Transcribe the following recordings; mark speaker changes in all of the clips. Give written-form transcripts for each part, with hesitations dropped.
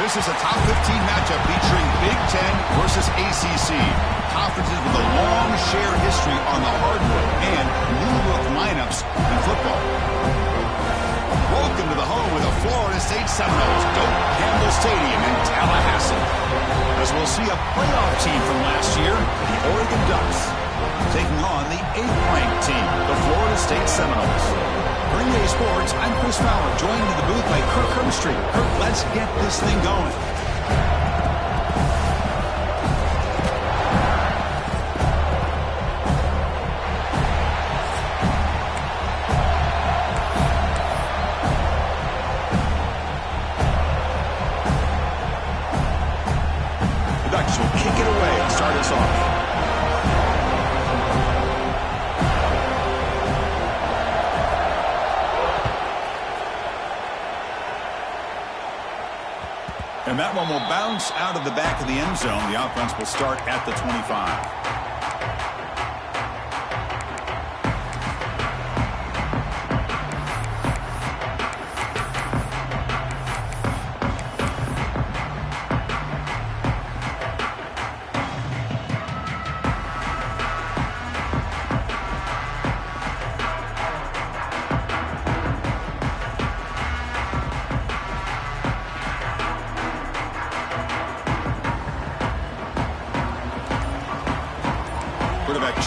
Speaker 1: This is a top 15 matchup featuring Big Ten versus ACC. Conferences with a long shared history on the hardwood and new-look lineups in football. Welcome to the home of the Florida State Seminoles, Doak Campbell Stadium in Tallahassee. As we'll see a playoff team from last year, the Oregon Ducks, taking on the 8th-ranked team, the Florida State Seminoles. For EA Sports, I'm Chris Fowler, joined in the booth by Kirk Herbstreit. Kirk, let's get this thing going. The Ducks will kick it away and start us off. And that one will bounce out of the back of the end zone. The offense will start at the 25.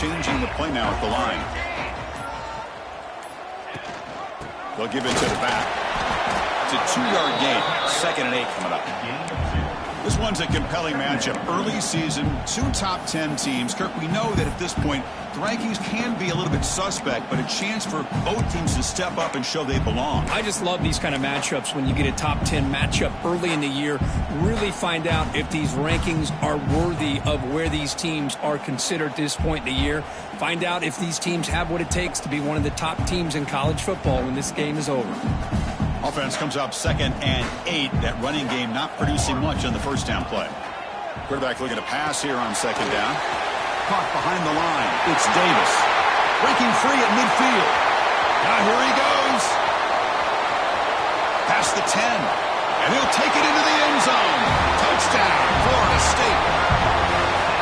Speaker 1: Changing the play now at the line. They'll give it to the back. It's a 2-yard gain. 2nd and 8 coming up. This one's a compelling matchup. Early season, 2 top 10 teams. Kirk, we know that at this point, the rankings can be a little bit suspect, but a chance for both teams to step up and show they belong.
Speaker 2: I just love these kind of matchups when you get a top 10 matchup early in the year. Really find out if these rankings are worthy of where these teams are considered at this point in the year. Find out if these teams have what it takes to be one of the top teams in college football when this game is over.
Speaker 1: Offense comes up 2nd and 8. That running game not producing much on the first down play. Quarterback looking to pass here on 2nd down. Caught behind the line. It's Davis. Breaking free at midfield. Now here he goes. Past the 10. And he'll take it into the end zone. Touchdown, Florida State.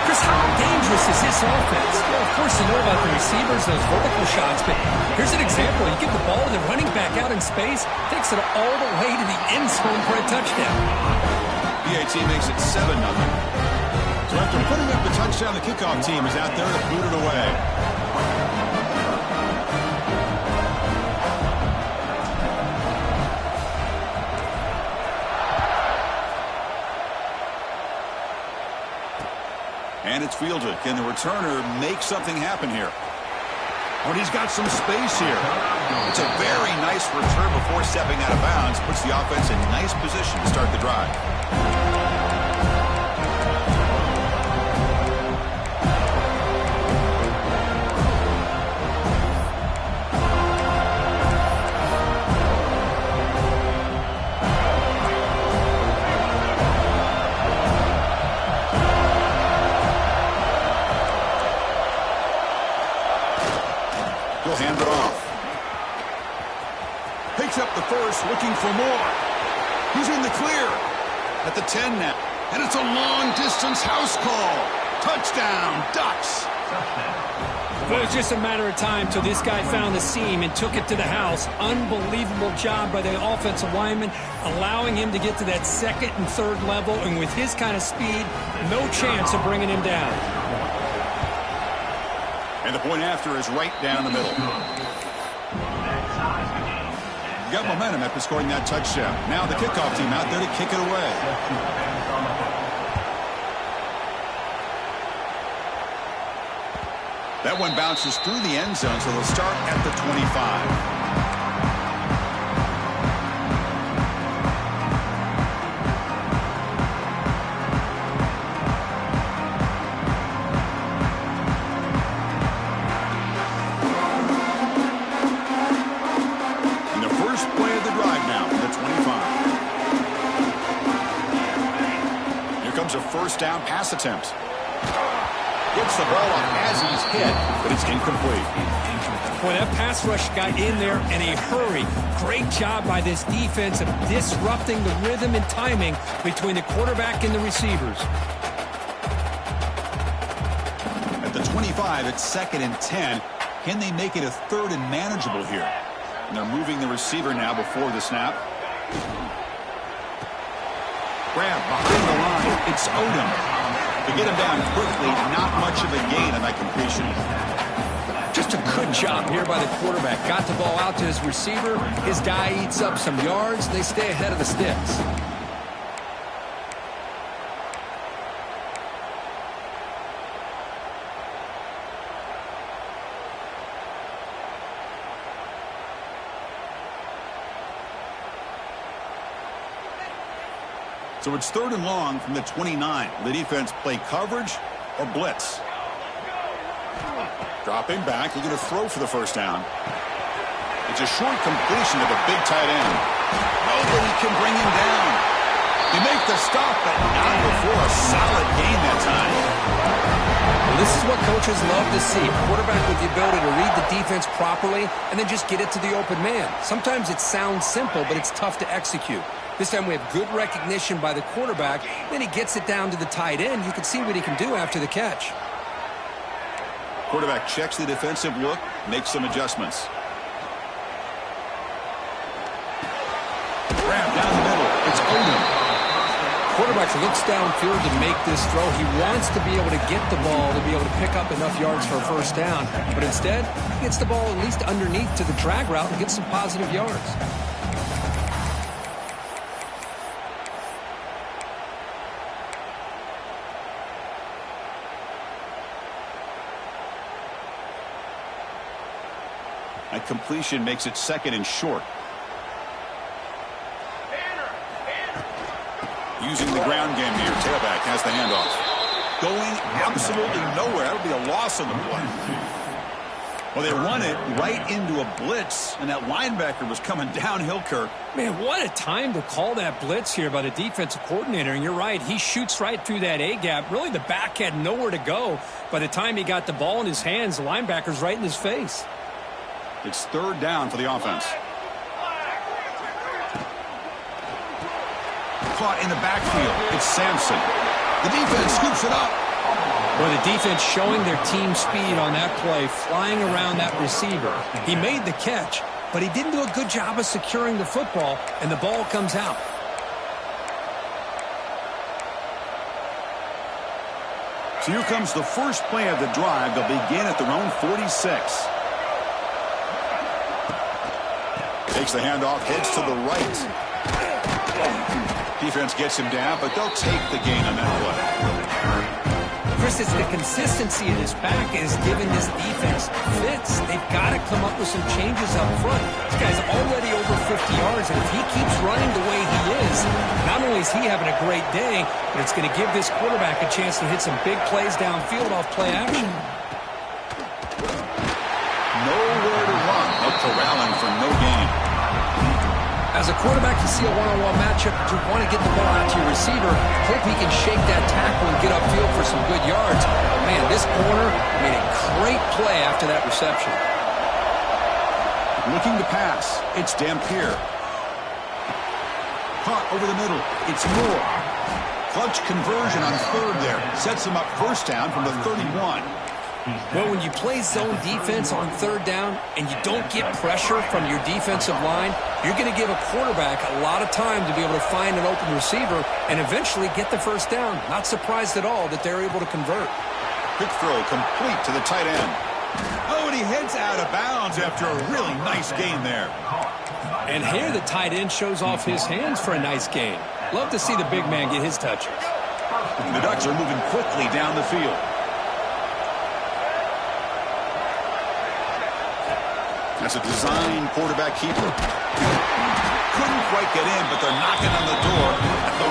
Speaker 2: Chris, how dangerous is this offense? Well, of course, you know about the receivers, those vertical shots, but here's an example. You give the ball to the running back out in space, takes it all the way to the end zone for a touchdown.
Speaker 1: BAT makes it 7-0. So after putting up the touchdown, the kickoff team is out there to boot it away. And it's fielded. Can the returner make something happen here? Oh, he's got some space here. It's a very nice return before stepping out of bounds. Puts the offense in nice position to start the drive. Hand it off. Picks up the first, looking for more. He's in the clear. At the 10 now. And it's a long-distance house call. Touchdown, Ducks.
Speaker 2: Well, it was just a matter of time till this guy found the seam and took it to the house. Unbelievable job by the offensive lineman, allowing him to get to that 2nd and 3rd level. And with his kind of speed, no chance of bringing him down.
Speaker 1: And the point after is right down the middle. Got momentum after scoring that touchdown. Now the kickoff team out there to kick it away. That one bounces through the end zone, so they'll start at the 25. A first down pass attempt. Gets the ball off as he's hit, but it's incomplete.
Speaker 2: Boy, that pass rush got in there in a hurry. Great job by this defense of disrupting the rhythm and timing between the quarterback and the receivers.
Speaker 1: At the 25, it's 2nd and 10. Can they make it a 3rd and manageable here? And they're moving the receiver now before the snap. Grab behind the line. It's Odom. To get him down quickly, not much of a gain on that completion.
Speaker 2: Just a good job here by the quarterback. Got the ball out to his receiver. His guy eats up some yards. They stay ahead of the sticks.
Speaker 1: So it's 3rd and long from the 29. The defense play coverage or blitz. Dropping back, looking to throw for the first down. It's a short completion to the big tight end. Nobody can bring him down. They make the stop, but not before a solid gain that time.
Speaker 2: Well, this is what coaches love to see. Quarterback with the ability to read the defense properly and then just get it to the open man. Sometimes it sounds simple, but it's tough to execute. This time we have good recognition by the quarterback. Then he gets it down to the tight end. You can see what he can do after the catch.
Speaker 1: Quarterback checks the defensive look, makes some adjustments. Grab down the middle. It's Odom.
Speaker 2: Quarterback looks downfield to make this throw. He wants to be able to get the ball to be able to pick up enough yards for a first down. But instead, he gets the ball at least underneath to the drag route and gets some positive yards.
Speaker 1: That completion makes it 2nd and short. Using the ground game here. Tailback has the handoff. Going absolutely nowhere. That'll be a loss on the play. Well, they run it right into a blitz, and that linebacker was coming downhill, Kirk.
Speaker 2: Man, what a time to call that blitz here by the defensive coordinator. And you're right, he shoots right through that A-gap. Really, the back had nowhere to go. By the time he got the ball in his hands, the linebacker's right in his face.
Speaker 1: It's 3rd down for the offense. Caught in the backfield. It's Sampson. The defense scoops it up.
Speaker 2: Well, the defense showing their team speed on that play, flying around that receiver. He made the catch, but he didn't do a good job of securing the football, and the ball comes out.
Speaker 1: So here comes the first play of the drive. They'll begin at their own 46. Takes the handoff, heads to the right. Defense gets him down, but they'll take the gain on that play.
Speaker 2: Chris, it's the consistency in his back is giving this defense fits. They've got to come up with some changes up front. This guy's already over 50 yards, and if he keeps running the way he is, not only is he having a great day, but it's going to give this quarterback a chance to hit some big plays downfield off play action.
Speaker 1: Nowhere to run. They're corralling for no gain.
Speaker 2: As a quarterback, you see a one-on-one matchup, you want to get the ball out to your receiver, hope he can shake that tackle and get upfield for some good yards. But man, this corner made a great play after that reception.
Speaker 1: Looking to pass. It's Dampier. Caught over the middle. It's Moore. Clutch conversion on 3rd there. Sets him up first down from the 31.
Speaker 2: Well, when you play zone defense on 3rd down and you don't get pressure from your defensive line, you're going to give a quarterback a lot of time to be able to find an open receiver and eventually get the first down. Not surprised at all that they're able to convert.
Speaker 1: Quick throw complete to the tight end. Oh, and he heads out of bounds after a really nice gain there.
Speaker 2: And here the tight end shows off his hands for a nice gain. Love to see the big man get his touches.
Speaker 1: The Ducks are moving quickly down the field. That's a design quarterback keeper. Couldn't quite get in, but they're knocking on the door at the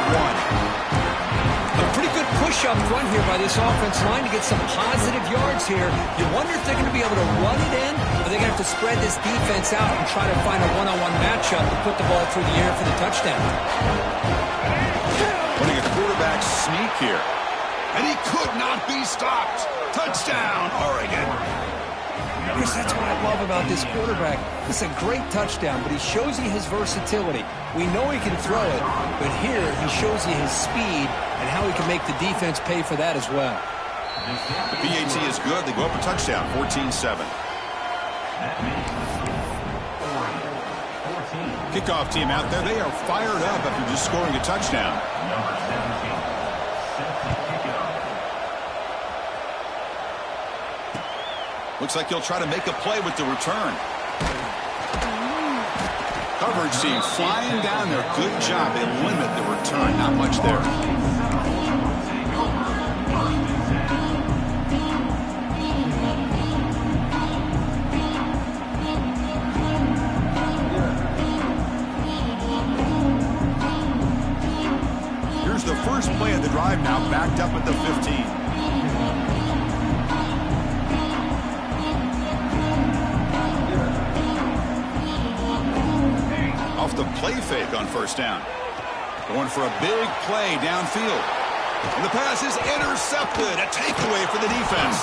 Speaker 1: 1.
Speaker 2: A pretty good push up front here by this offense line to get some positive yards here. You wonder if they're going to be able to run it in, or they're going to have to spread this defense out and try to find a one-on-one matchup to put the ball through the air for the touchdown.
Speaker 1: Putting a quarterback sneak here. And he could not be stopped. Touchdown, Oregon.
Speaker 2: Chris, that's what I love about this quarterback. It's a great touchdown, but he shows you his versatility. We know he can throw it, but here he shows you his speed and how he can make the defense pay for that as well.
Speaker 1: The PAT is good. They go up a touchdown, 14-7. Kickoff team out there. They are fired up after just scoring a touchdown. Looks like he'll try to make a play with the return. Coverage team flying down there. Good job. They limit the return. Not much there. Here's the first play of the drive now, backed up at the 15. Off the play fake on first down. Going for a big play downfield. And the pass is intercepted. A takeaway for the defense.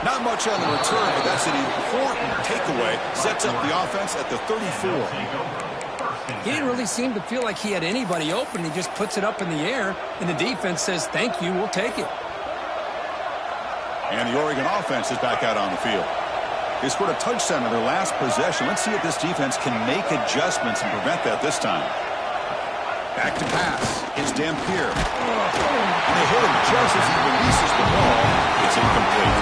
Speaker 1: Not much on the return, but that's an important takeaway. Sets up the offense at the 34.
Speaker 2: He didn't really seem to feel like he had anybody open. He just puts it up in the air, and the defense says, thank you, we'll take it.
Speaker 1: And the Oregon offense is back out on the field. They scored a touchdown in their last possession. Let's see if this defense can make adjustments and prevent that this time. Back to pass. It's Dampier. And they hit him just as he releases the ball. It's incomplete.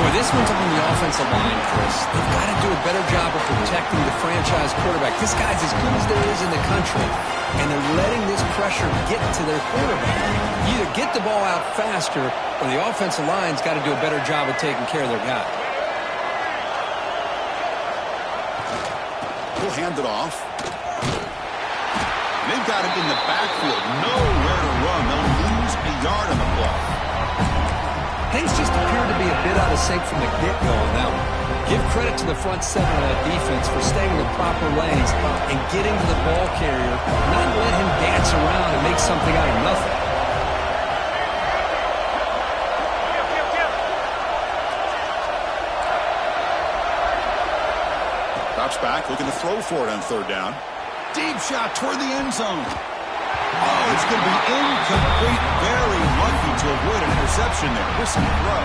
Speaker 2: Boy, this one's on the offensive line, Chris. They've got to do a better job of protecting the franchise quarterback. This guy's as good as there is in the country, and they're letting this pressure get to their quarterback. You either get the ball out faster, or the offensive line's got to do a better job of taking care of their guy.
Speaker 1: He'll hand it off. They've got it in the backfield. Nowhere to run. They'll lose a yard on the play.
Speaker 2: Things just appear to be a bit out of sync from the get-go on that one. Give credit to the front seven of that defense for staying in the proper lanes and getting to the ball carrier, not let him dance around and make something out of nothing.
Speaker 1: Back, looking to throw for it on third down. Deep shot toward the end zone. Oh, it's going to be incomplete. Very lucky to avoid an interception there. Risky throw.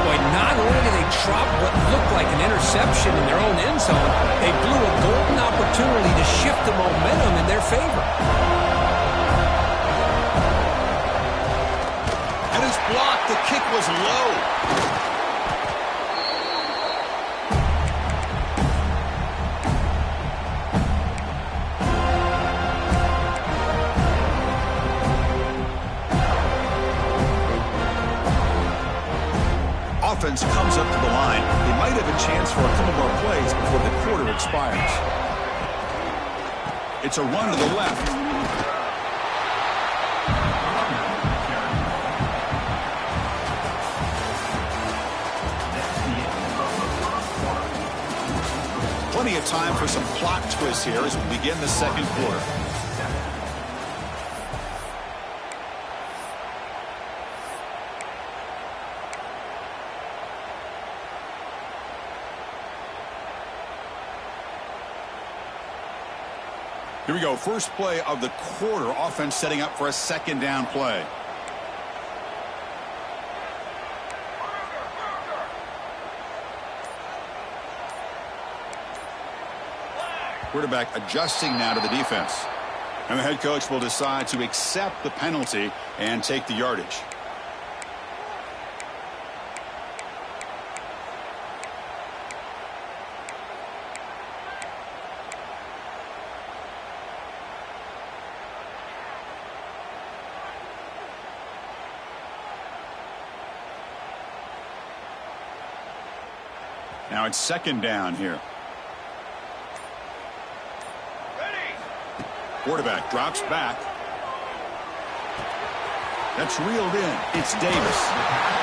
Speaker 2: Boy, not only did they drop what looked like an interception in their own end zone, they blew a golden opportunity to shift the momentum in their favor.
Speaker 1: And it's blocked. The kick was low. Offense comes up to the line. They might have a chance for a couple more plays before the quarter expires. It's a run to the left. Plenty of time for some plot twists here as we begin the second quarter. Here we go. First play of the quarter. Offense setting up for a second down play. Quarterback adjusting now to the defense. And the head coach will decide to accept the penalty and take the yardage. Now it's second down here. Quarterback drops back. That's reeled in. It's Davis.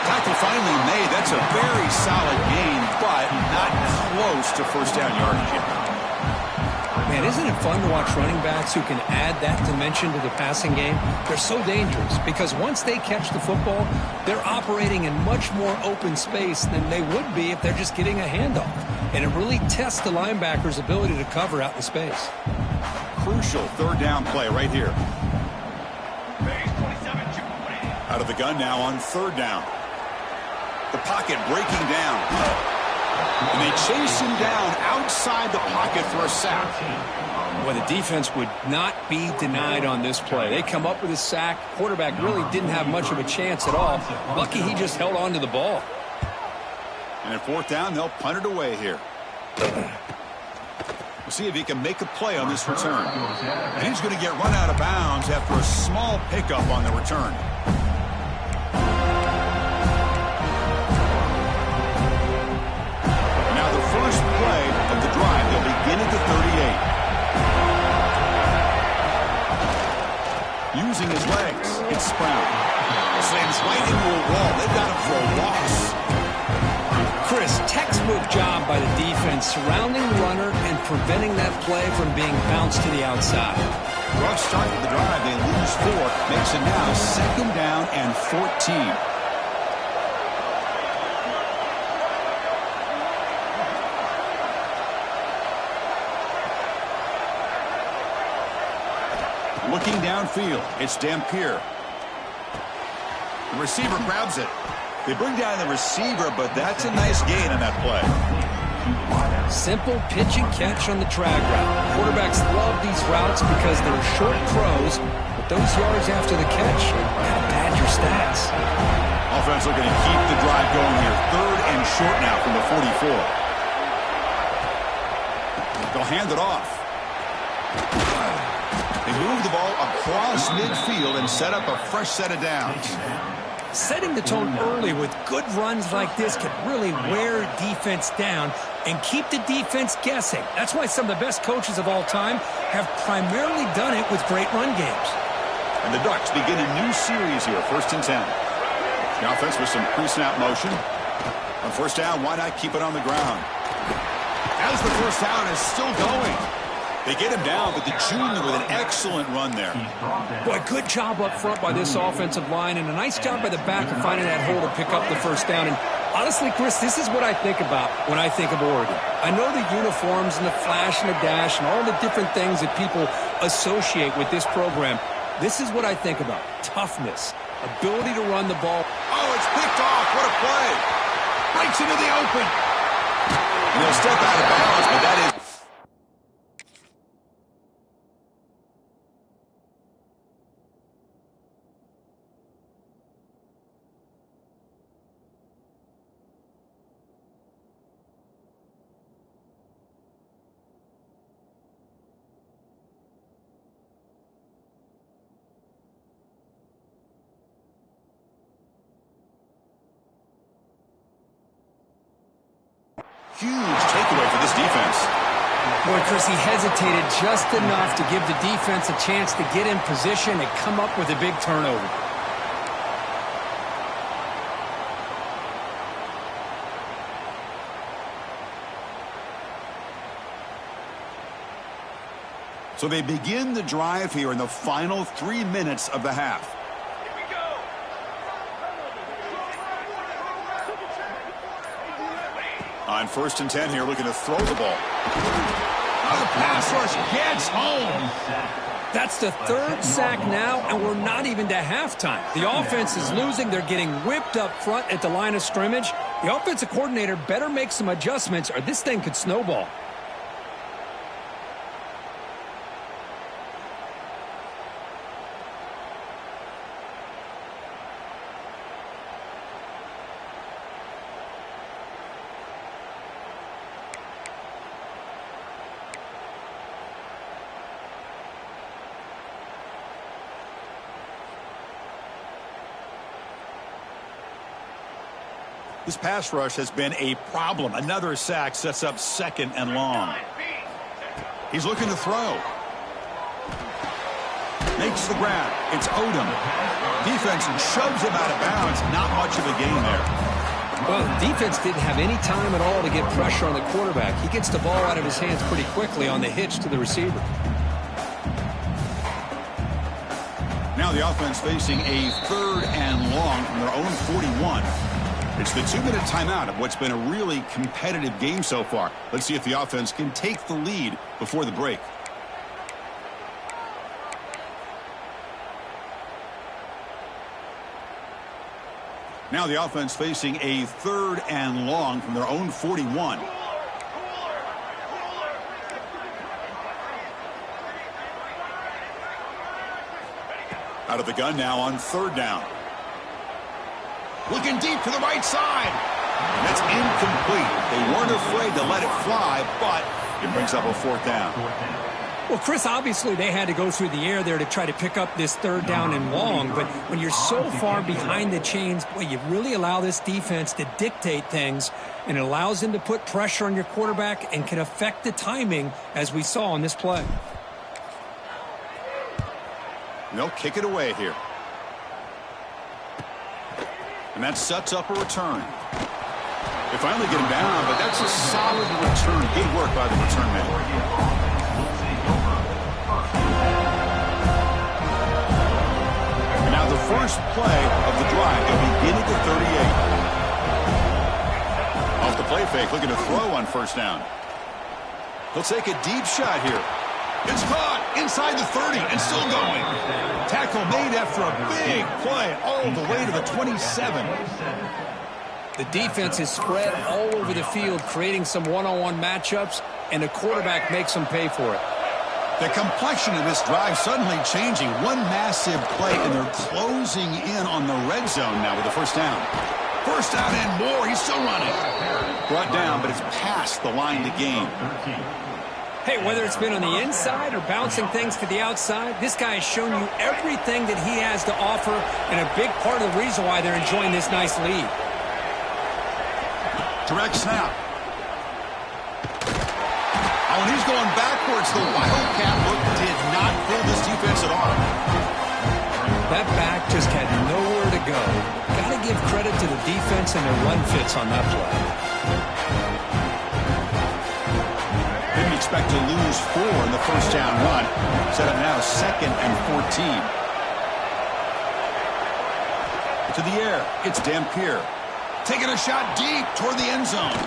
Speaker 1: Tackle finally made. That's a very solid gain, but not close to first down yardage yet.
Speaker 2: Man, isn't it fun to watch running backs who can add that dimension to the passing game? They're so dangerous because once they catch the football, they're operating in much more open space than they would be if they're just getting a handoff. And it really tests the linebacker's ability to cover out in space.
Speaker 1: Crucial third down play right here. Out of the gun now on third down. The pocket breaking down. And they chase him down outside the pocket for a sack.
Speaker 2: Well, the defense would not be denied on this play. They come up with a sack. Quarterback really didn't have much of a chance at all. Lucky he just held on to the ball.
Speaker 1: And at fourth down, they'll punt it away here. We'll see if he can make a play on this return. And he's going to get run out of bounds after a small pickup on the return. First play of the drive. They'll begin at the 38. Using his legs, it's Sprout. Slams right into a wall. They've got him for a loss.
Speaker 2: Chris, textbook job by the defense surrounding the runner and preventing that play from being bounced to the outside.
Speaker 1: Rough start to the drive. They lose 4. Makes it now second down and 14. Looking downfield, it's Dampier. The receiver grabs it. They bring down the receiver, but that's a nice gain on that play.
Speaker 2: Simple pitch and catch on the drag route. Quarterbacks love these routes because they're short throws, but those yards after the catch gotta pad your stats.
Speaker 1: Offense looking to keep the drive going here. Third and short now from the 44. They'll hand it off. They move the ball across midfield and set up a fresh set of downs.
Speaker 2: Setting the tone early with good runs like this can really wear defense down and keep the defense guessing. That's why some of the best coaches of all time have primarily done it with great run games.
Speaker 1: And the Ducks begin a new series here, 1st and 10. The offense with some pre-snap motion. On first down, why not keep it on the ground? As the first down is still going. They get him down, but the junior with an excellent run there.
Speaker 2: Boy, good job up front by this offensive line, and a nice job by the back of finding that hole to pick up the first down. And honestly, Chris, this is what I think about when I think of Oregon. I know the uniforms and the flash and the dash and all the different things that people associate with this program. This is what I think about. Toughness, ability to run the ball.
Speaker 1: Oh, it's picked off. What a play. Breaks into the open. And they'll step out of bounds, but that is... Huge takeaway for this defense.
Speaker 2: Boy, Chris, he hesitated just enough to give the defense a chance to get in position and come up with a big turnover.
Speaker 1: So they begin the drive here in the final 3 minutes of the half. On 1st and 10 here, looking to throw the ball. The pass rush gets home.
Speaker 2: That's the 3rd sack now, and we're not even to halftime. The offense is losing. They're getting whipped up front at the line of scrimmage. The offensive coordinator better make some adjustments, or this thing could snowball.
Speaker 1: This pass rush has been a problem. Another sack sets up 2nd and long. He's looking to throw. Makes the grab. It's Odom. Defense shoves him out of bounds. Not much of a gain there.
Speaker 2: Well, the defense didn't have any time at all to get pressure on the quarterback. He gets the ball out of his hands pretty quickly on the hitch to the receiver.
Speaker 1: Now the offense facing a 3rd and long from their own 41. It's the 2-minute timeout of what's been a really competitive game so far. Let's see if the offense can take the lead before the break. Now the offense facing a 3rd and long from their own 41. Out of the gun now on 3rd down. Looking deep to the right side. And that's incomplete. They weren't afraid to let it fly, but it brings up a 4th down.
Speaker 2: Well, Chris, obviously they had to go through the air there to try to pick up this 3rd down and long, but when you're so far behind the chains, boy, you really allow this defense to dictate things, and it allows them to put pressure on your quarterback and can affect the timing, as we saw on this play.
Speaker 1: They'll kick it away here. And that sets up a return. They finally get him down, but that's a solid return. Good work by the return man. First play of the drive. They'll begin at the 38. Off the play fake, looking to throw on 1st down. He'll take a deep shot here. It's caught inside the 30 and still going. Tackle made after a big play all the way to the 27.
Speaker 2: The defense is spread all over the field, creating some one-on-one matchups, and the quarterback makes them pay for it.
Speaker 1: The complexion of this drive suddenly changing. One massive play, and they're closing in on the red zone now with the 1st down. 1st down and more. He's still running. Brought down, but it's past the line to gain.
Speaker 2: Hey, whether it's been on the inside or bouncing things to the outside, this guy has shown you everything that he has to offer, and a big part of the reason why they're enjoying this nice lead.
Speaker 1: Direct snap. Oh, and he's going backwards. The Wildcat look did not fool this defense at all.
Speaker 2: That back just had nowhere to go. Got to give credit to the defense and their run fits on that play.
Speaker 1: Didn't expect to lose 4 in the 1st down run. Set up now 2nd and 14. To the air. It's Dampier. Taking a shot deep toward the end zone.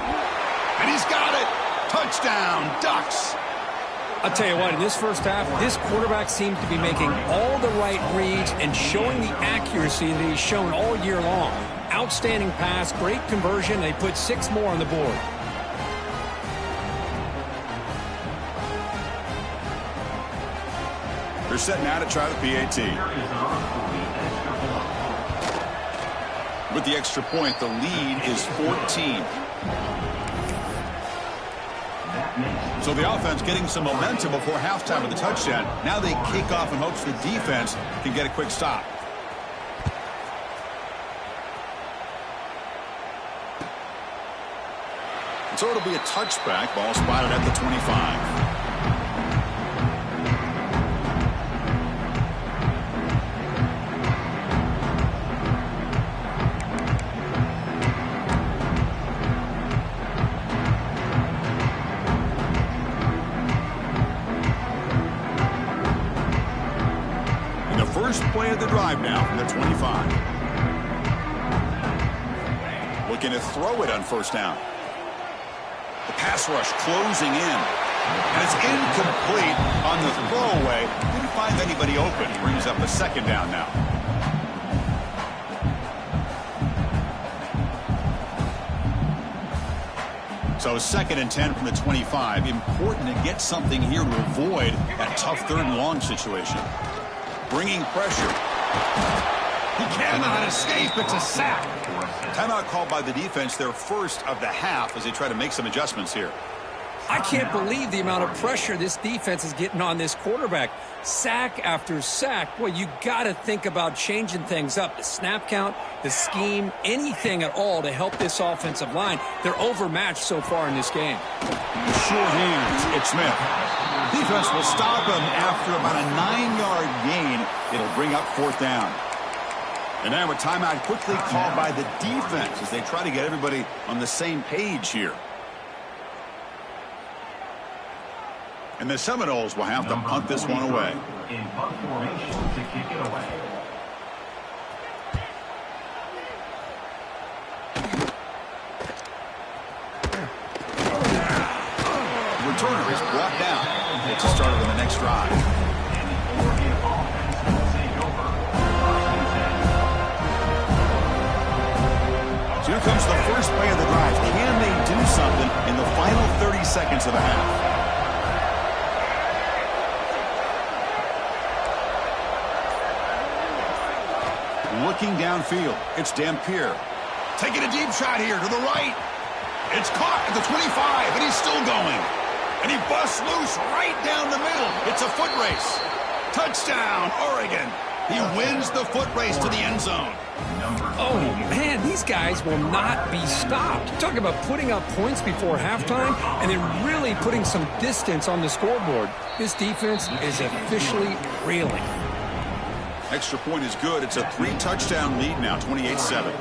Speaker 1: And he's got it. Touchdown, Ducks.
Speaker 2: I'll tell you what, in this first half, this quarterback seems to be making all the right reads and showing the accuracy that he's shown all year long. Outstanding pass, great conversion. They put 6 more on the board.
Speaker 1: They're setting out to try the PAT. With the extra point, the lead is 14. So the offense getting some momentum before halftime with the touchdown. Now they kick off in hopes the defense can get a quick stop. And so it'll be a touchback. Ball spotted at the 25. First play of the drive now from the 25. Looking to throw it on 1st down. The pass rush closing in. And it's incomplete on the throwaway. Didn't find anybody open. Brings up a 2nd down now. So 2nd and 10 from the 25. Important to get something here to avoid that tough 3rd and long situation. Bringing pressure. He cannot escape. It's a sack. Timeout called by the defense, their 1st of the half, as they try to make some adjustments here.
Speaker 2: I can't believe the amount of pressure this defense is getting on this quarterback. Sack after sack. Well, you got to think about changing things up. The snap count, the scheme, anything at all to help this offensive line. They're overmatched so far in this game.
Speaker 1: Short hands. It's Smith. Defense will stop him after about a 9-yard gain. It'll bring up 4th down. And now a timeout quickly called by the defense as they try to get everybody on the same page here. And the Seminoles will have to punt this one away.
Speaker 3: In punt formation to kick it away.
Speaker 1: The returner is brought down. It's a start of the next drive. So here comes the first play of the drive. Can they do something in the final 30 seconds of the half? Looking downfield, it's Dampier. Taking a deep shot here to the right. It's caught at the 25, and he's still going. And he busts loose right down the middle. It's a foot race. Touchdown, Oregon. He wins the foot race to the end zone.
Speaker 2: Oh, man, these guys will not be stopped. Talk about putting up points before halftime and then really putting some distance on the scoreboard. This defense is officially reeling.
Speaker 1: Extra point is good. It's a 3-touchdown lead now, 28-7.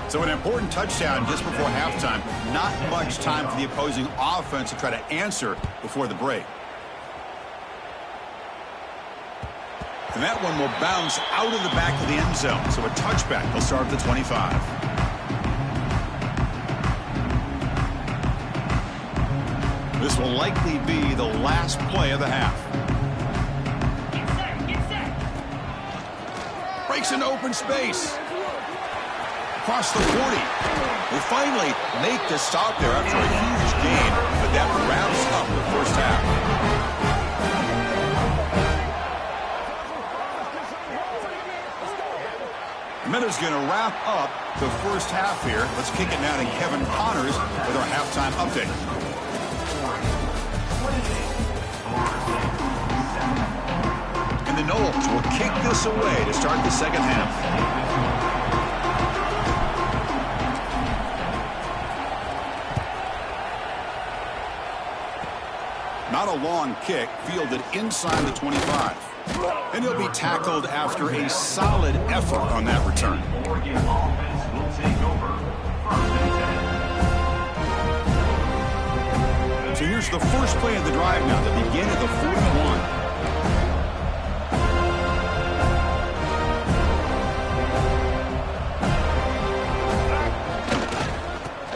Speaker 1: So an important touchdown just before halftime. Not much time for the opposing offense to try to answer before the break. And that one will bounce out of the back of the end zone. So a touchback. They'll start at the 25. This will likely be the last play of the half.
Speaker 3: Get set.
Speaker 1: Breaks into open space. Across the 40. They finally make the stop there after a huge gain, but that wraps up the first half. Minutes going to wrap up the first half here. Let's kick it now to Kevin Connors with our halftime update. And the Noles will kick this away to start the second half. Not a long kick, fielded inside the 25. And he'll be tackled after a solid effort on that return.
Speaker 3: Oregon offense will take over.
Speaker 1: So here's the first play of the drive now, the beginning of the 41.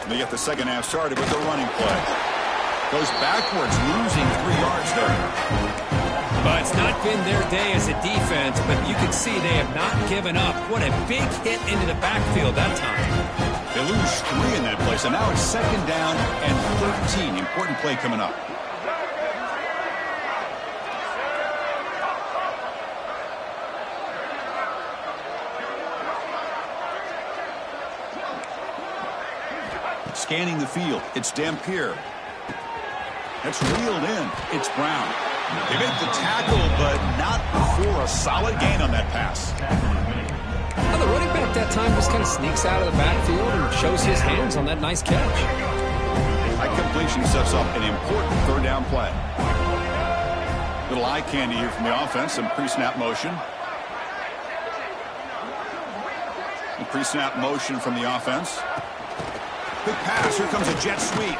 Speaker 1: They get the second half started with the running play. Goes backwards, losing 3 yards there.
Speaker 2: But it's not been their day as a defense, but you can see they have not given up. What a big hit into the backfield that time.
Speaker 1: They lose 3 in that play, so now it's second down and 13. Important play coming up. Scanning the field, it's Dampier. That's reeled in. It's Brown. They make the tackle, but not before a solid gain on that pass.
Speaker 2: Well, the running back that time just kind of sneaks out of the backfield and shows his hands on that nice catch.
Speaker 1: That completion sets up an important third down play. Little eye candy here from the offense. Some pre-snap motion. The pre-snap motion from the offense. Big pass. Here comes a jet sweep.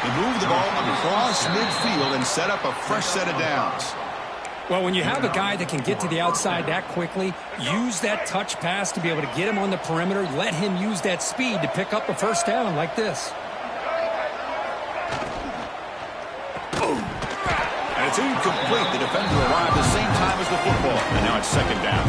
Speaker 1: They move the ball across midfield and set up a fresh set of downs.
Speaker 2: Well, when you have a guy that can get to the outside that quickly, use that touch pass to be able to get him on the perimeter, let him use that speed to pick up a first down like this.
Speaker 1: And it's incomplete. The defender arrived the same time as the football. And now it's second down.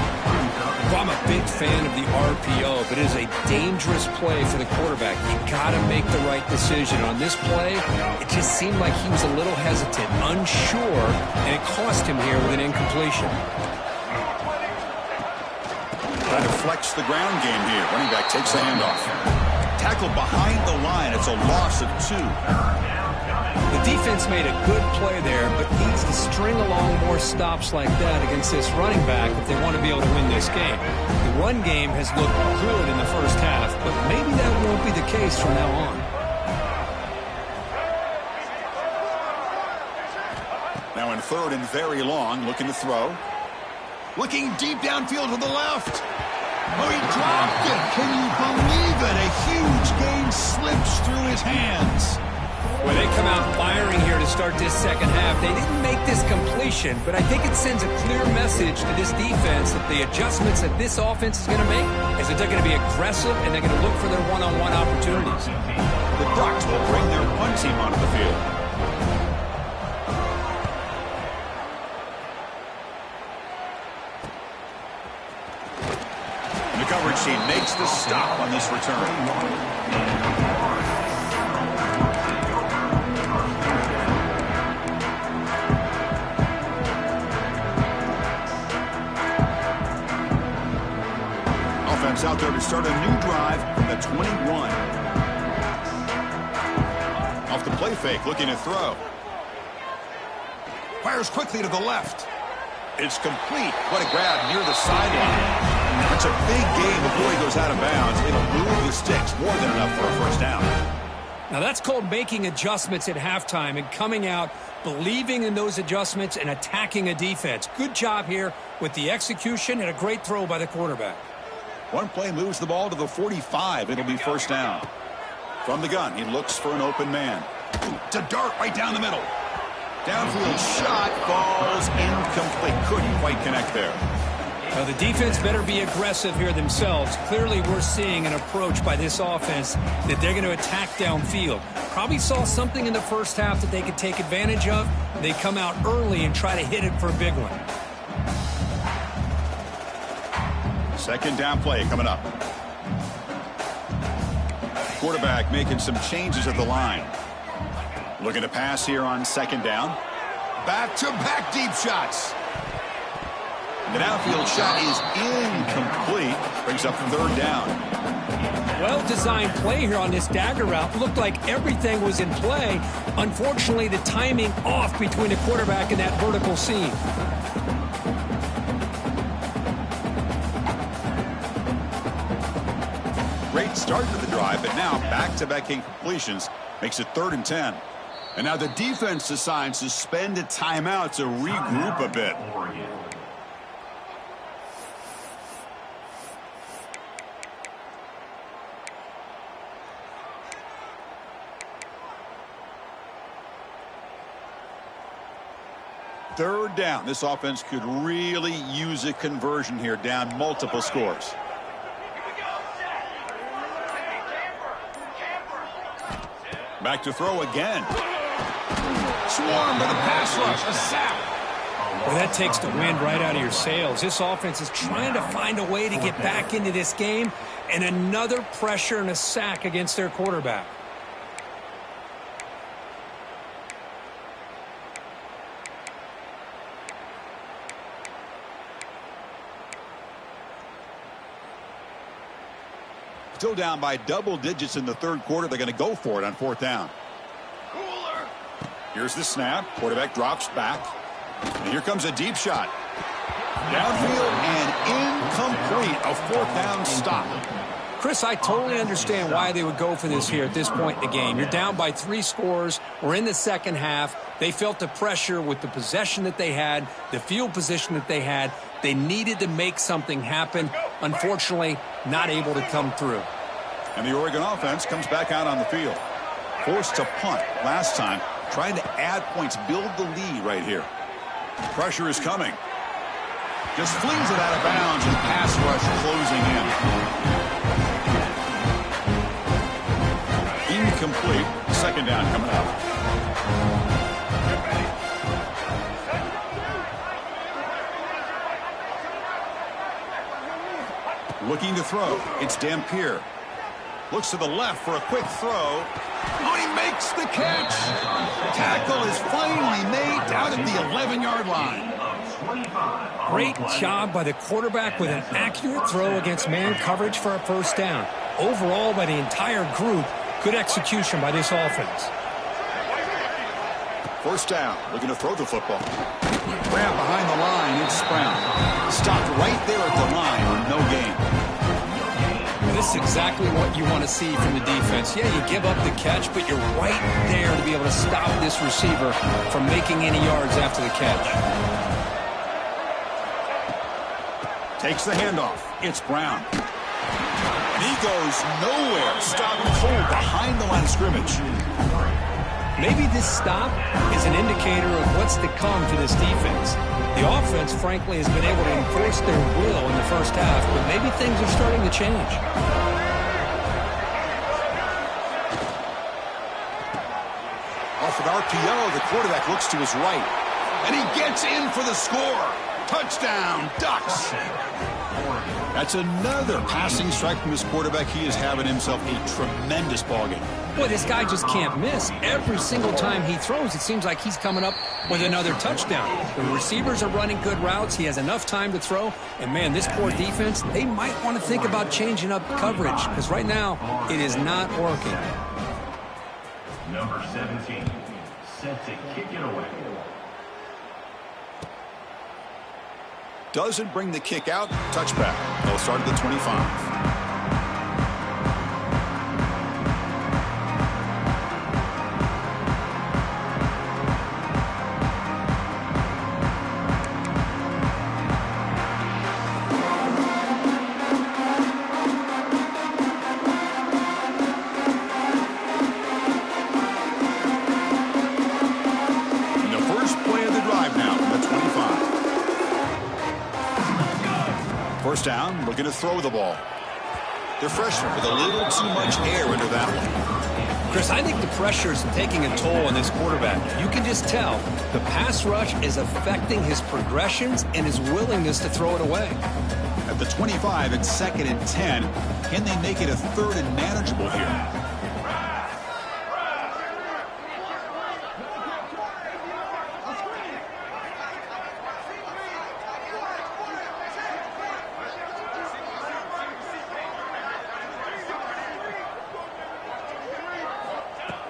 Speaker 2: Well, I'm a big fan of the RPO, but it is a dangerous play for the quarterback. You got to make the right decision. On this play, it just seemed like he was a little hesitant, unsure, and it cost him here with an incompletion.
Speaker 1: Trying to flex the ground game here. Running back takes the handoff. Tackled behind the line. It's a loss of 2.
Speaker 2: The defense made a good play there, but needs to string along more stops like that against this running back if they want to be able to win this game. The run game has looked good in the first half, but maybe that won't be the case from now on.
Speaker 1: Now in third and very long, looking to throw. Looking deep downfield to the left. Oh, he dropped it. Can you believe it? A huge gain slips through his hands.
Speaker 2: Well, they come out firing here to start this second half. They didn't make this completion, but I think it sends a clear message to this defense that the adjustments that this offense is going to make is that they're going to be aggressive and they're going to look for their one-on-one opportunities.
Speaker 1: The Ducks will bring their punt team onto the field. The coverage team makes the stop on this return. Offense out there to start a new drive from the 21. Off the play fake, looking to throw. Fires quickly to the left. It's complete. What a grab near the sideline. It's a big game before he goes out of bounds. It'll move the sticks more than enough for a first down.
Speaker 2: Now that's called making adjustments at halftime and coming out, believing in those adjustments and attacking a defense. Good job here with the execution and a great throw by the quarterback.
Speaker 1: One play moves the ball to the 45. It'll be first down. From the gun, he looks for an open man. To dart right down the middle. Downfield shot falls incomplete. Couldn't quite connect there.
Speaker 2: Well, the defense better be aggressive here themselves. Clearly, we're seeing an approach by this offense that they're going to attack downfield. Probably saw something in the first half that they could take advantage of. They come out early and try to hit it for a big one.
Speaker 1: Second down play coming up. Quarterback making some changes at the line. Looking to pass here on second down. Back-to-back deep shots. The downfield shot is incomplete. Brings up third down.
Speaker 2: Well-designed play here on this dagger route. Looked like everything was in play. Unfortunately, the timing off between the quarterback and that vertical seam.
Speaker 1: Great start to the drive, but now back-to-back incompletions makes it 3rd and 10. And now the defense decides to spend a timeout to regroup a bit. Third down. This offense could really use a conversion here, down multiple scores. Back to throw again. Swarmed by the pass rush. A sack.
Speaker 2: Well, that takes the wind right out of your sails. This offense is trying to find a way to get back into this game, and another pressure and a sack against their quarterback.
Speaker 1: Still down by double digits in the third quarter. They're going to go for it on 4th down. Here's the snap. Quarterback drops back. And here comes a deep shot. Downfield and incomplete. A 4th down stop.
Speaker 2: Chris, I totally understand why they would go for this here at this point in the game. You're down by 3 scores. We're in the second half. They felt the pressure with the possession that they had, the field position that they had. They needed to make something happen. Unfortunately, not able to come through.
Speaker 1: And the Oregon offense comes back out on the field. Forced to punt last time. Trying to add points, build the lead right here. Pressure is coming. Just flings it out of bounds and pass rush closing in. Incomplete. Second down coming up. Looking to throw. It's Dampier. Looks to the left for a quick throw. Oh, he makes the catch. Tackle is finally made down at the 11-yard line.
Speaker 2: Great job by the quarterback with an accurate throw against man coverage for a first down. Overall, by the entire group, good execution by this offense.
Speaker 1: First down, looking to throw the football. Grab behind the line, it's Brown. Stopped right there at the line or no gain.
Speaker 2: This is exactly what you want to see from the defense. Yeah, you give up the catch, but you're right there to be able to stop this receiver from making any yards after the catch.
Speaker 1: Takes the handoff. It's Brown. And he goes nowhere. Stopped cold behind the line of scrimmage.
Speaker 2: Maybe this stop is an indicator of what's to come for this defense. The offense, frankly, has been able to enforce their will in the first half, but maybe things are starting to change.
Speaker 1: Off an RPO, the quarterback looks to his right. And he gets in for the score. Touchdown, Ducks. That's another passing strike from his quarterback. He is having himself a tremendous ballgame.
Speaker 2: Boy, this guy just can't miss. Every single time he throws, it seems like he's coming up with another touchdown. The receivers are running good routes. He has enough time to throw. And, man, this poor defense, they might want to think about changing up coverage because right now it is not working.
Speaker 3: Number 17, set to kick it away.
Speaker 1: Doesn't bring the kick out. Touchback. They'll start at the 25. First down, looking to throw the ball. The freshman with a little too much air into that one.
Speaker 2: Chris, I think the pressure is taking a toll on this quarterback. You can just tell the pass rush is affecting his progressions and his willingness to throw it away.
Speaker 1: At the 25, it's 2nd and 10. Can they make it a 3rd and manageable here?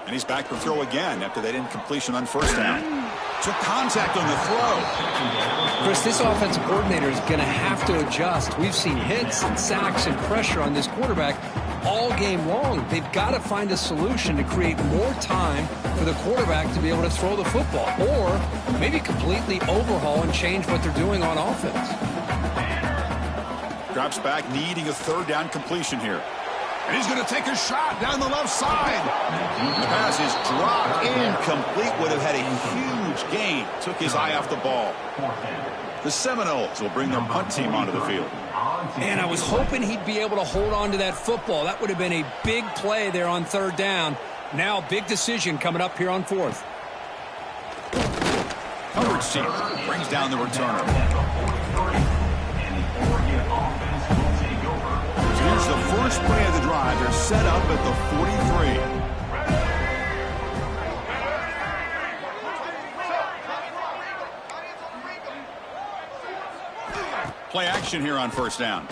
Speaker 1: And he's back for throw again after that incompletion on first down. Took contact on the throw.
Speaker 2: Chris, this offensive coordinator is going to have to adjust. We've seen hits and sacks and pressure on this quarterback all game long. They've got to find a solution to create more time for the quarterback to be able to throw the football, or maybe completely overhaul and change what they're doing on offense.
Speaker 1: Drops back, needing a 3rd down completion here. And he's going to take a shot down the left side. The pass is dropped incomplete. Would have had a huge gain. Took his eye off the ball. The Seminoles will bring their punt team onto the field.
Speaker 2: Man, I was hoping he'd be able to hold on to that football. That would have been a big play there on 3rd down. Now, big decision coming up here on 4th.
Speaker 1: Coverage team brings down the returner. Here's the first play of the drive. They're set up at the 43. Play action here on first down.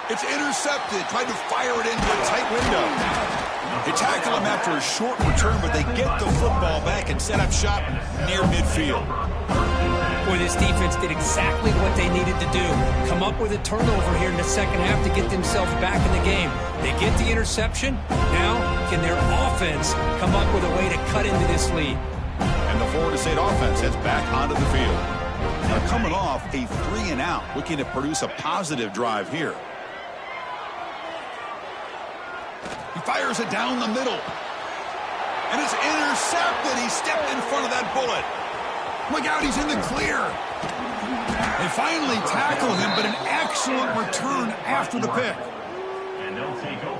Speaker 1: It's intercepted. Tried to fire it into a tight window. They tackle him after a short return, but they get the football back and set up shop near midfield.
Speaker 2: Boy, this defense did exactly what they needed to do. Come up with a turnover here in the second half to get themselves back in the game. They get the interception. Now, can their offense come up with a way to cut into this lead?
Speaker 1: And the Florida State offense heads back onto the field. They're coming off a 3-and-out, looking to produce a positive drive here. He fires it down the middle. And it's intercepted. He stepped in front of that bullet. Look out, he's in the clear. They finally tackle him, but an excellent return after the pick.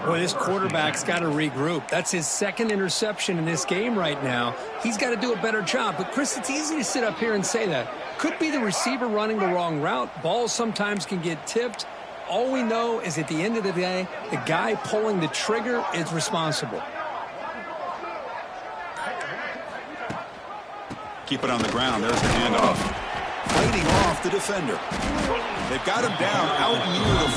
Speaker 2: Boy, this quarterback's got to regroup. That's his 2nd interception in this game right now. He's got to do a better job. But, Chris, it's easy to sit up here and say that. Could be the receiver running the wrong route. Balls sometimes can get tipped. All we know is at the end of the day, the guy pulling the trigger is responsible.
Speaker 1: Keep it on the ground. There's the handoff. Fighting off the defender. They've got him down out near the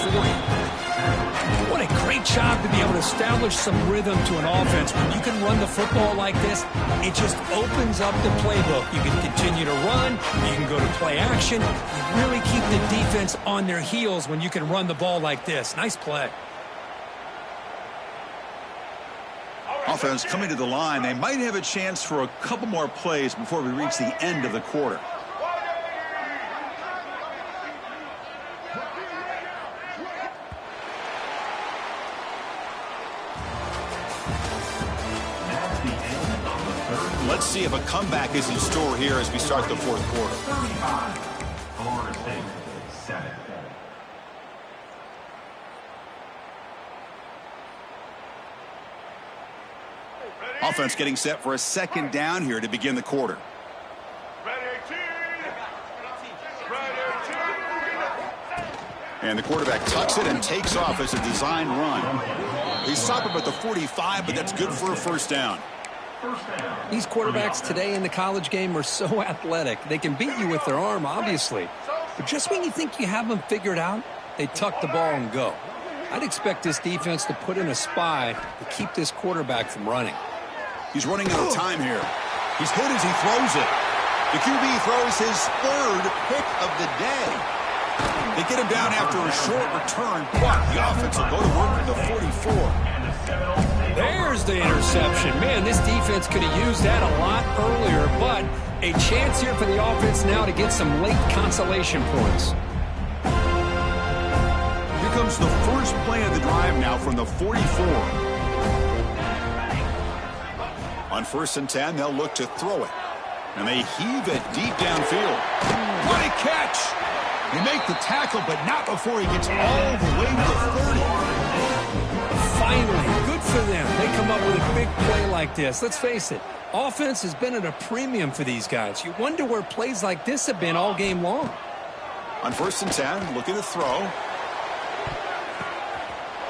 Speaker 1: 40.
Speaker 2: What a great job to be able to establish some rhythm to an offense. When you can run the football like this, it just opens up the playbook. You can continue to run. You can go to play action. You really keep the defense on their heels when you can run the ball like this. Nice play.
Speaker 1: Offense coming to the line. They might have a chance for a couple more plays before we reach the end of the quarter. Let's see if a comeback is in store here as we start the fourth quarter.
Speaker 3: 35. Florida State, 7.
Speaker 1: Offense getting set for a second down here to begin the quarter. And the quarterback tucks it and takes off as a design run. He stopped him at the 45, but that's good for a first down.
Speaker 2: These quarterbacks today in the college game are so athletic. They can beat you with their arm, obviously. But just when you think you have them figured out, they tuck the ball and go. I'd expect this defense to put in a spy to keep this quarterback from running.
Speaker 1: He's running out of time here. He's hit as he throws it. The QB throws his third pick of the day. They get him down after a short return, but the offense will go to work at the 44.
Speaker 2: There's the interception. Man, this defense could have used that a lot earlier, but a chance here for the offense now to get some late consolation points.
Speaker 1: Here comes the first play of the drive now from the 44. On 1st and 10, they'll look to throw it. And they heave it deep downfield. What a catch! They make the tackle, but not before he gets all the way to the 30.
Speaker 2: Finally, good for them. They come up with a big play like this. Let's face it, offense has been at a premium for these guys. You wonder where plays like this have been all game long.
Speaker 1: On 1st and 10, looking to throw.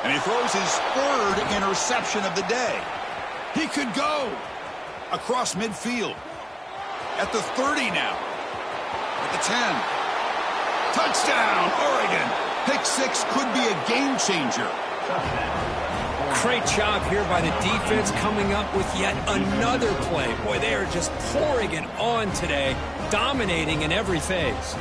Speaker 1: And he throws his third interception of the day. He could go across midfield. At the 30 now. At the 10. Touchdown, Oregon. Pick 6 could be a game changer.
Speaker 2: Great job here by the defense coming up with yet another play. Boy, they are just pouring it on today, dominating in every phase.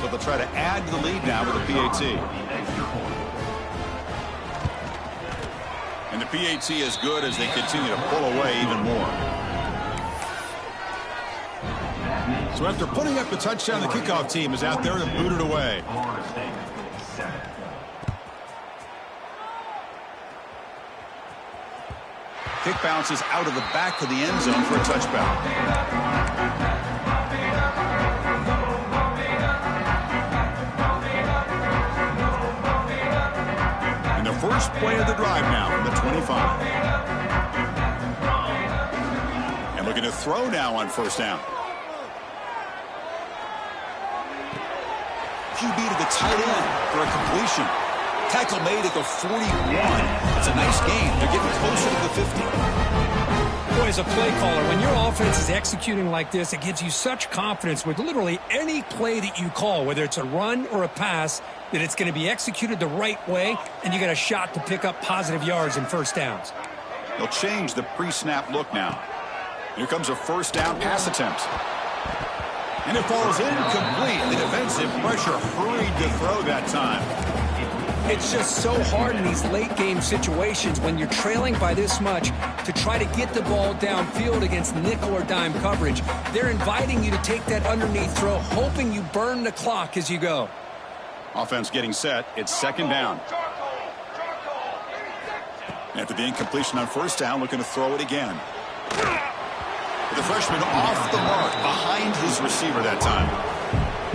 Speaker 1: So they'll try to add to the lead now with a PAT. And the PAT is good as they continue to pull away even more. So after putting up the touchdown, the kickoff team is out there to boot it away. Kick bounces out of the back of the end zone for a touchback. And the first play of the drive now from the 25. And looking to throw now on 1st down. QB to the tight end for a completion. Tackle made at the 41. It's a nice game. They're getting closer to the 50.
Speaker 2: Boy, as a play caller, when your offense is executing like this, it gives you such confidence with literally any play that you call, whether it's a run or a pass, that it's going to be executed the right way, and you got a shot to pick up positive yards and first downs.
Speaker 1: They'll change the pre-snap look now. Here comes a 1st down pass attempt. And it falls incomplete. The defensive pressure hurried to throw that time.
Speaker 2: It's just so hard in these late game situations when you're trailing by this much to try to get the ball downfield against nickel or dime coverage. They're inviting you to take that underneath throw, hoping you burn the clock as you go.
Speaker 1: Offense getting set. It's 2nd down. After the incompletion on 1st down, looking to throw it again. The freshman off the mark behind his receiver that time.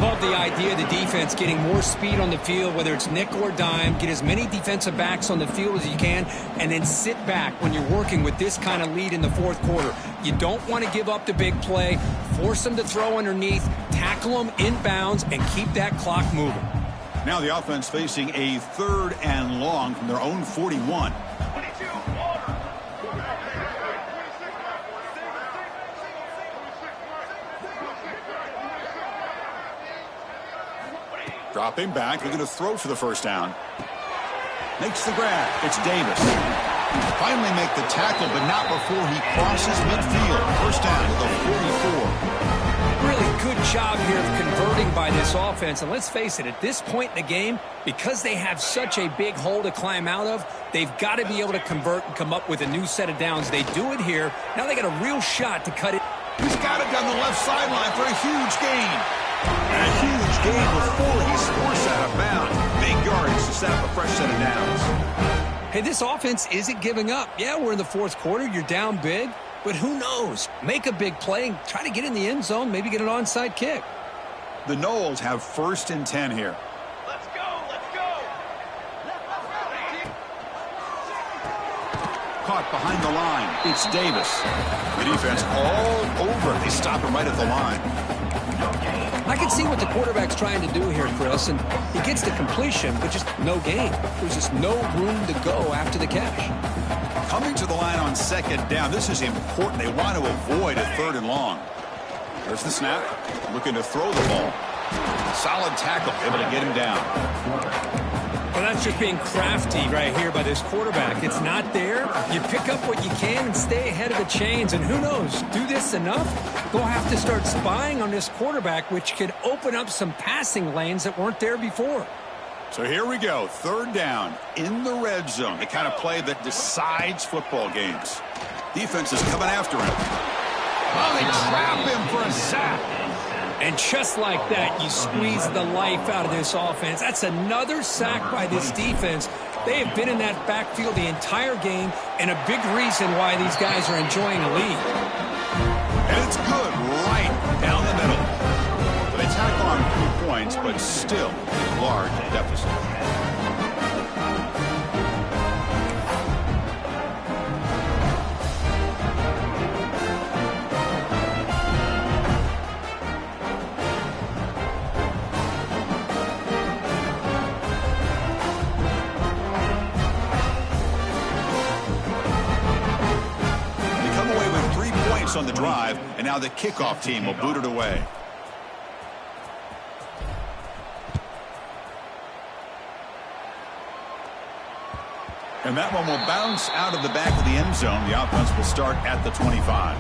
Speaker 2: Love the idea of the defense getting more speed on the field, whether it's nickel or dime, get as many defensive backs on the field as you can, and then sit back when you're working with this kind of lead in the 4th quarter. You don't want to give up the big play, force them to throw underneath, tackle them inbounds, and keep that clock moving.
Speaker 1: Now the offense facing a 3rd and long from their own 41. Dropping back, looking to throw for the first down. Makes the grab. It's Davis. Finally make the tackle, but not before he crosses midfield. First down to the 44.
Speaker 2: Really good job here of converting by this offense. And let's face it, at this point in the game, because they have such a big hole to climb out of, they've got to be able to convert and come up with a new set of downs. They do it here. Now they got a real shot to cut it.
Speaker 1: He's got it down the left sideline for a huge gain. And a huge gain before he's forced out of bounds. Big yardage to set up a fresh set of downs.
Speaker 2: Hey, this offense isn't giving up. Yeah, we're in the fourth quarter. You're down big. But who knows? Make a big play and try to get in the end zone, maybe get an onside kick.
Speaker 1: The Noles have 1st and 10 here.
Speaker 3: Let's go, let's go.
Speaker 1: Caught behind the line. It's Davis. The defense all over it. They stop him right at the line.
Speaker 2: I can see what the quarterback's trying to do here, Chris, and he gets the completion, but just no gain. There's just no room to go after the catch.
Speaker 1: Coming to the line on 2nd down. This is important. They want to avoid a 3rd and long. There's the snap. Looking to throw the ball. Solid tackle. Able to get him down.
Speaker 2: Well, that's just being crafty right here by this quarterback. It's not there. You pick up what you can and stay ahead of the chains. And who knows, do this enough, they'll have to start spying on this quarterback, which could open up some passing lanes that weren't there before.
Speaker 1: So here we go. 3rd down in the red zone. The kind of play that decides football games. Defense is coming after him. Oh, they trap him for a sack.
Speaker 2: And just like that, you squeeze the life out of this offense. That's another sack by this defense. They have been in that backfield the entire game, and a big reason why these guys are enjoying a lead.
Speaker 1: And it's good right down the middle. So they tack on 2 points, but still a large deficit. On the drive, and now the kickoff team will boot it away. And that one will bounce out of the back of the end zone. The offense will start at the 25.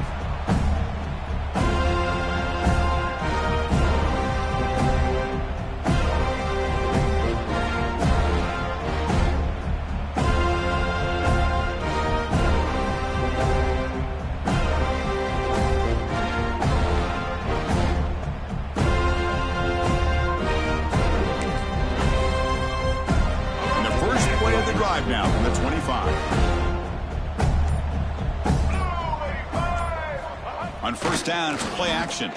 Speaker 1: Drive now from the 25. On 1st down, it's play action.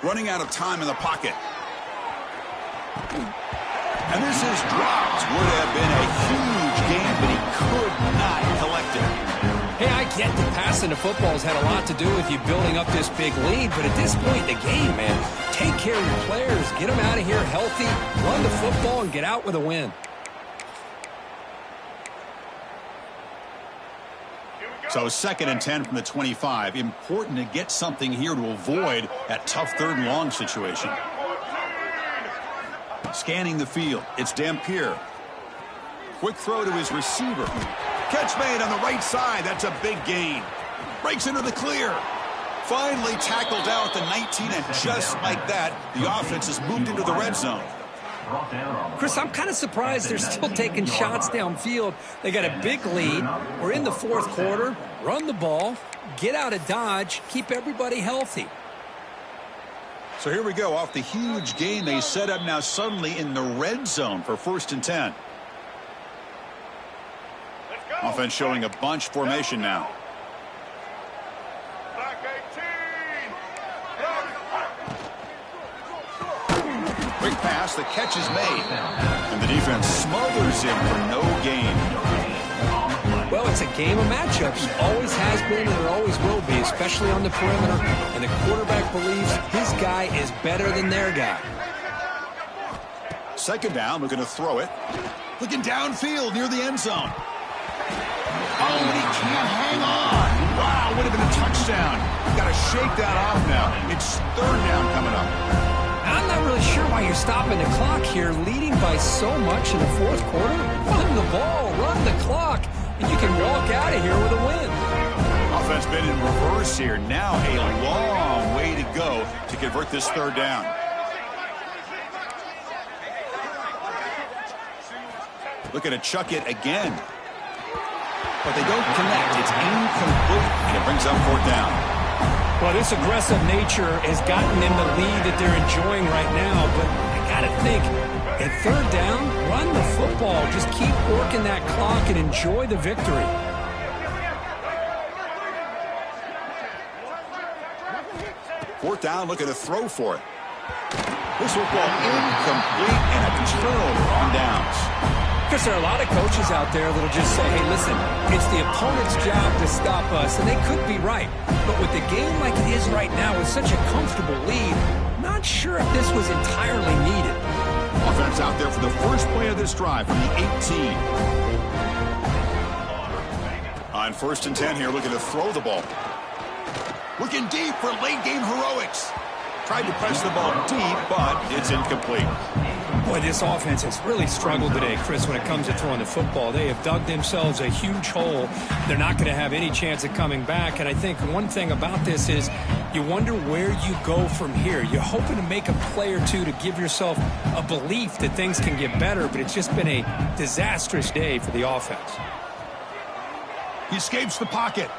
Speaker 1: Running out of time in the pocket. And this is dropped. Would have been a huge gain, but he could not collect it.
Speaker 2: Hey, I get that passing the football has had a lot to do with you building up this big lead, but at this point in the game, man, take care of your players, get them out of here healthy, run the football, and get out with a win.
Speaker 1: So 2nd and 10 from the 25. Important to get something here to avoid that tough 3rd and long situation. Scanning the field. It's Dampier. Quick throw to his receiver. Catch made on the right side. That's a big gain. Breaks into the clear. Finally tackled down at the 19, and just like that, the offense has moved into the red zone.
Speaker 2: Chris, I'm kind of surprised they're still taking shots downfield. They got a big lead. We're in the 4th quarter. Run the ball, get out of Dodge, keep everybody healthy.
Speaker 1: So here we go. Off the huge gain they set up now suddenly in the red zone for 1st and 10. Offense showing a bunch formation now. Quick pass, the catch is made. And the defense smothers him for no gain.
Speaker 2: Well, it's a game of matchups. Always has been and there always will be, especially on the perimeter. And the quarterback believes his guy is better than their guy.
Speaker 1: 2nd down, looking to throw it. Looking downfield near the end zone. Oh, and he can't hang on. Wow, would have been a touchdown. Got to shake that off now. It's 3rd down coming up.
Speaker 2: I'm not not really sure why you're stopping the clock here, leading by so much in the fourth quarter. Run the ball, run the clock, and you can walk out of here with a win.
Speaker 1: Offense been in reverse here. Now a long way to go to convert this third down. Looking to chuck it again. But they don't connect. It's incomplete, and it brings up fourth down.
Speaker 2: Well, this aggressive nature has gotten them the lead that they're enjoying right now. But I got to think, at third down, run the football. Just keep working that clock and enjoy the victory.
Speaker 1: Fourth down, looking to throw for it. This football incomplete and a turnover on downs.
Speaker 2: Because there are a lot of coaches out there that'll just say, hey, listen, it's the opponent's job to stop us, and they could be right. But with the game like it is right now with such a comfortable lead, not sure if this was entirely needed.
Speaker 1: Offense out there for the first play of this drive from the 18. On 1st and 10 here, looking to throw the ball. Looking deep for late-game heroics. Tried to press the ball deep, but it's incomplete.
Speaker 2: Boy, this offense has really struggled today, Chris, when it comes to throwing the football. They have dug themselves a huge hole. They're not going to have any chance of coming back. And I think one thing about this is you wonder where you go from here. You're hoping to make a play or two to give yourself a belief that things can get better, but it's just been a disastrous day for the offense.
Speaker 1: He escapes the pocket.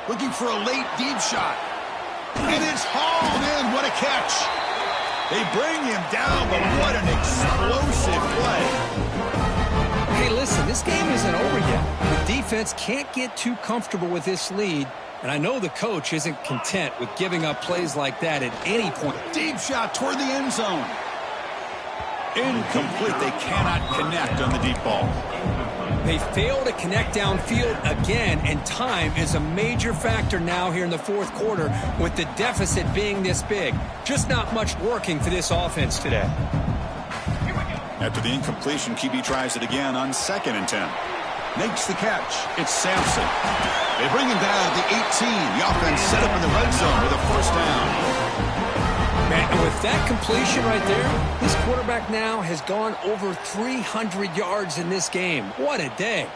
Speaker 1: Looking for a late deep shot. And it's hauled in. What a catch. They bring him down, but what an explosive play.
Speaker 2: Hey, listen, this game isn't over yet. The defense can't get too comfortable with this lead, and I know the coach isn't content with giving up plays like that at any point.
Speaker 1: Deep shot toward the end zone. Incomplete. They cannot connect on the deep ball.
Speaker 2: They fail to connect downfield again, and time is a major factor now here in the fourth quarter with the deficit being this big. Just not much working for this offense today.
Speaker 1: After the incompletion, QB tries it again on 2nd and 10. Makes the catch. It's Sampson. They bring him down at the 18. The offense set up in the red zone with a first down.
Speaker 2: Man, and with that completion right there, this quarterback now has gone over 300 yards in this game. What a day.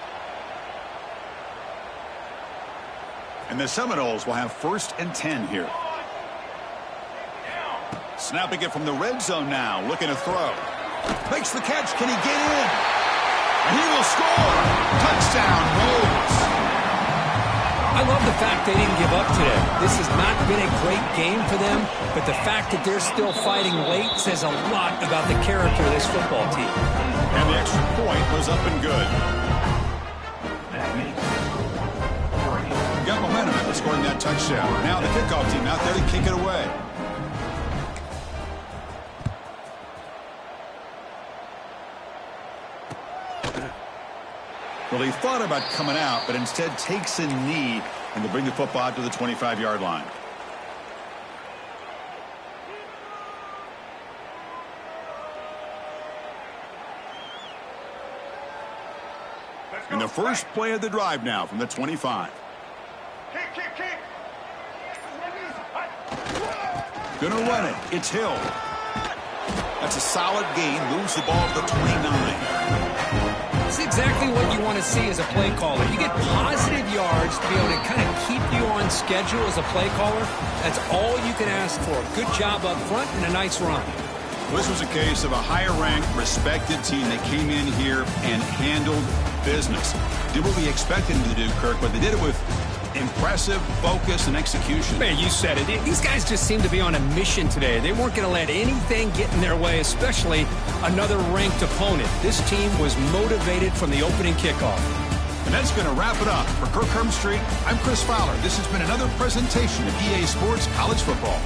Speaker 1: And the Seminoles will have 1st and 10 here. Snapping it from the red zone now, looking to throw. Makes the catch. Can he get in? And he will score. Touchdown, Rolls.
Speaker 2: I love the fact they didn't give up today. This has not been a great game for them, but the fact that they're still fighting late says a lot about the character of this football team.
Speaker 1: And the extra point was up and good. Got momentum after scoring that touchdown. Now the kickoff team out there to kick it away. Well, he thought about coming out, but instead takes a knee and to bring the football out to the 25-yard line. And the first play of the drive now from the 25.
Speaker 3: Kick.
Speaker 1: Gonna run it. It's Hill. That's a solid gain. Moves the ball to the 29.
Speaker 2: It's exactly what you want to see as a play caller. You get positive yards to be able to kind of keep you on schedule as a play caller. That's all you can ask for. Good job up front and a nice run.
Speaker 1: Well, this was a case of a higher-ranked, respected team that came in here and handled business. Did what we expected them to do, Kirk, but they did it with impressive focus and execution.
Speaker 2: Man, you said it. These guys just seem to be on a mission today. They weren't going to let anything get in their way, especially another ranked opponent. This team was motivated from the opening kickoff.
Speaker 1: And that's going to wrap it up. For Kirk Street, I'm Chris Fowler. This has been another presentation of EA Sports College Football.